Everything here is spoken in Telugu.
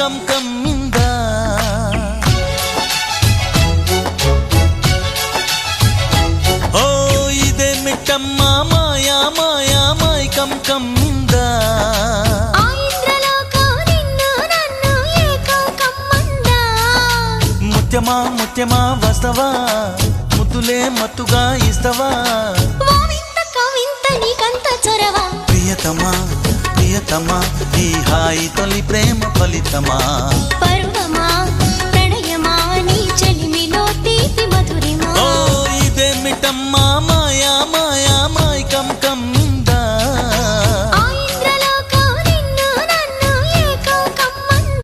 ಕಮ್ ಕಮ್ಮಿಂದ ಓ ಇದೆ ಮಿಟ್ಟಮ್ಮ ಮಾಯಾ ಮಾಯಾ ಮಾಯ್ ಕಮ್ ಕಮ್ಮಿಂದ ముత్యమా ముత్యమా వస్తవా ముద్దులే మత్తుగా ఇస్తవా ప్రియతమా ప్రియతమా ఈ హాయి తొలి ప్రేమ ఫలితమా